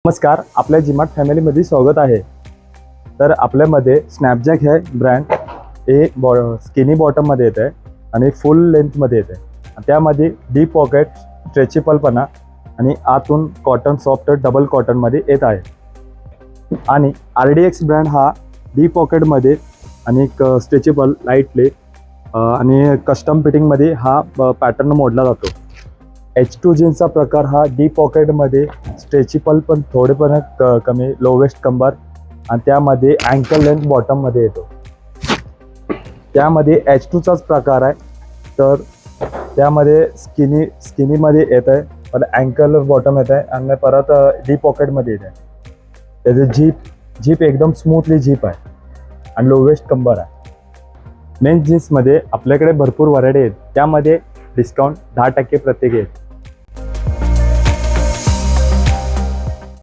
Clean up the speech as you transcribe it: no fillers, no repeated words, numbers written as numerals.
नमस्कार, आपल्या जिमार्ट फॅमिलीमध्ये स्वागत आहे. तर आपल्यामध्ये स्नॅपजॅक हे ब्रँड हे स्किनी बॉटममध्ये येत आहे आणि फुल लेंथमध्ये येत आहे. त्यामध्ये डीप पॉकेट स्ट्रेचेबलपणा आणि आतून कॉटन सॉफ्ट डबल कॉटनमध्ये येत आहे. आणि RDX ब्रँड हा डीप पॉकेटमध्ये आणि स्ट्रेचेबल लाईटली आणि कस्टम फिटिंगमध्ये हा पॅटर्न मोडला जातो. H2 जीन्सचा प्रकार हा डीप पॉकेटमध्ये स्ट्रेचेबल पण थोडेपण कमी लो वेस्ट कंबर आणि त्यामध्ये अँकल लेंथ बॉटममध्ये येतो. त्यामध्ये H2चाच प्रकार आहे, तर त्यामध्ये स्किनीमध्ये येत आहे, पण अँकल बॉटम येत आहे आणि परत डीप पॉकेटमध्ये येत आहे. त्याचे झीप एकदम स्मूथली झीप आहे आणि लो वेस्ट कंबर आहे. मेन्स जीन्समध्ये आपल्याकडे भरपूर व्हरायटी आहेत, त्यामध्ये डिस्काउंट 10% प्रत्येक आहेत.